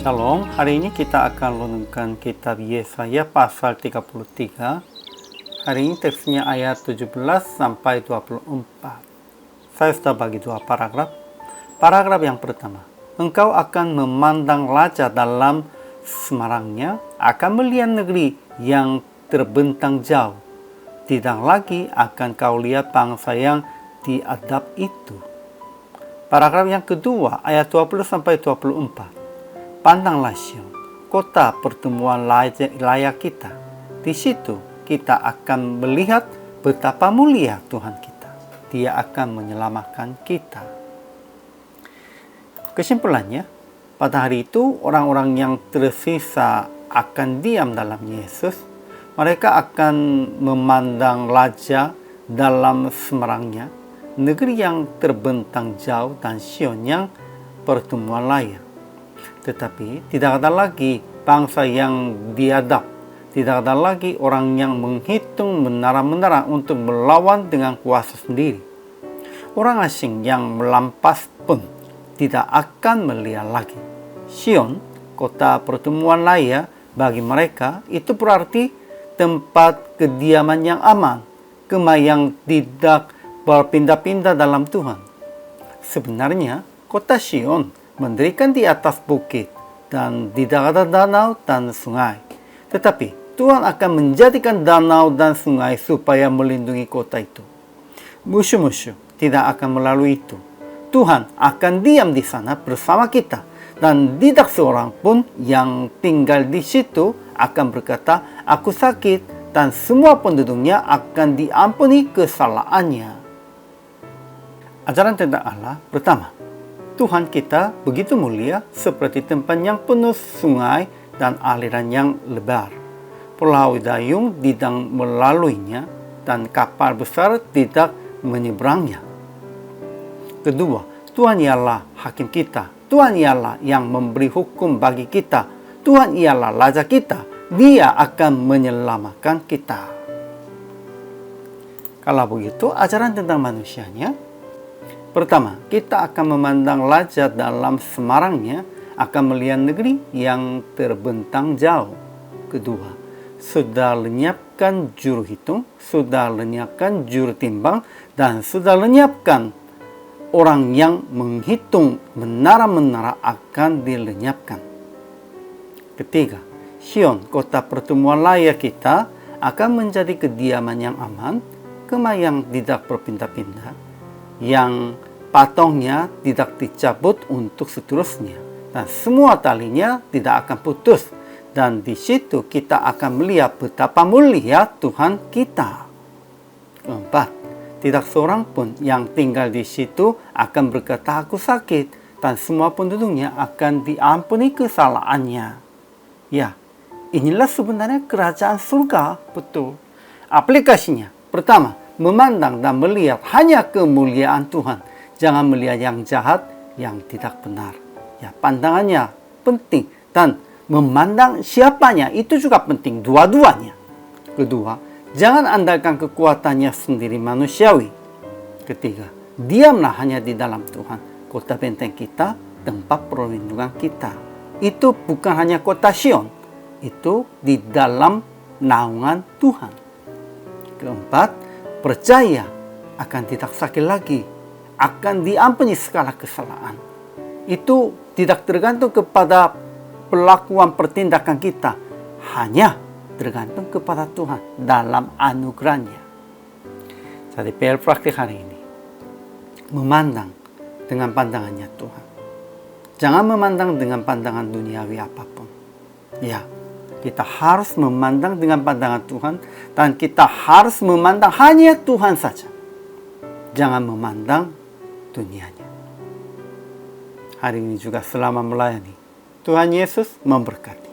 Shalom, hari ini kita akan renungkan kitab Yesaya pasal 33. Hari ini teksnya ayat 17 sampai 24. Saya sudah bagi dua paragraf. Paragraf yang pertama, engkau akan memandang raja dalam semarangnya, akan melihat negeri yang terbentang jauh. Tidak lagi akan kau lihat bangsa yang diadab itu. Paragraf yang kedua, ayat 20 sampai 24. Pandanglah Sion, kota pertemuan layak kita. Di situ kita akan melihat betapa mulia Tuhan kita. Dia akan menyelamatkan kita. Kesimpulannya, pada hari itu orang-orang yang tersisa akan diam dalam Yesus. Mereka akan memandang raja dalam semarangnya, negeri yang terbentang jauh dan Sion yang pertemuan layak. Tetapi tidak ada lagi bangsa yang diadab. Tidak ada lagi orang yang menghitung menara-menara untuk melawan dengan kuasa sendiri. Orang asing yang melampas pun tidak akan melihat lagi. Sion, kota pertemuan layak bagi mereka, itu berarti tempat kediaman yang aman, kemah yang tidak berpindah-pindah dalam Tuhan. Sebenarnya, kota Sion mendirikan di atas bukit dan tidak ada danau dan sungai. Tetapi Tuhan akan menjadikan danau dan sungai supaya melindungi kota itu. Musuh-musuh tidak akan melalui itu. Tuhan akan diam di sana bersama kita, dan tidak seorang pun yang tinggal di situ akan berkata, "Aku sakit," dan semua penduduknya akan diampuni kesalahannya. Ajaran tentang Allah pertama, Tuhan kita begitu mulia seperti tempat yang penuh sungai dan aliran yang lebar. Pulau dayung tidak melaluinya dan kapal besar tidak menyeberangnya. Kedua, Tuhan ialah hakim kita. Tuhan ialah yang memberi hukum bagi kita. Tuhan ialah raja kita. Dia akan menyelamatkan kita. Kalau begitu, ajaran tentang manusianya. Pertama, kita akan memandang raja dalam semarangnya, akan melihat negeri yang terbentang jauh. Kedua, sudah lenyapkan juru hitung, sudah lenyapkan juru timbang, dan sudah lenyapkan orang yang menghitung menara-menara akan dilenyapkan. Ketiga, Sion, kota pertemuan layak kita, akan menjadi kediaman yang aman, kemah yang tidak berpindah-pindah, yang patongnya tidak dicabut untuk seterusnya, dan semua talinya tidak akan putus, dan di situ kita akan melihat betapa mulia Tuhan kita. Keempat, tidak seorang pun yang tinggal di situ akan berkata, "Aku sakit," dan semua penduduknya akan diampuni kesalahannya. Ya, inilah sebenarnya kerajaan surga, betul. Aplikasinya, pertama, memandang dan melihat hanya kemuliaan Tuhan. Jangan melihat yang jahat, yang tidak benar. Ya, pandangannya penting, dan memandang siapanya itu juga penting, dua-duanya. Kedua, jangan andalkan kekuatannya sendiri manusiawi. Ketiga, diamlah hanya di dalam Tuhan, kota benteng kita, tempat perlindungan kita. Itu bukan hanya kota Sion, itu di dalam naungan Tuhan. Keempat, percaya akan tidak sakit lagi, akan diampuni segala kesalahan. Itu tidak tergantung kepada pelakuan pertindakan kita, hanya tergantung kepada Tuhan dalam anugerahnya. Jadi PR praktik hari ini, memandang dengan pandangannya Tuhan. Jangan memandang dengan pandangan duniawi apapun. Ya, kita harus memandang dengan pandangan Tuhan, dan kita harus memandang hanya Tuhan saja. Jangan memandang dunianya. Hari ini juga selama melayani, Tuhan Yesus memberkati.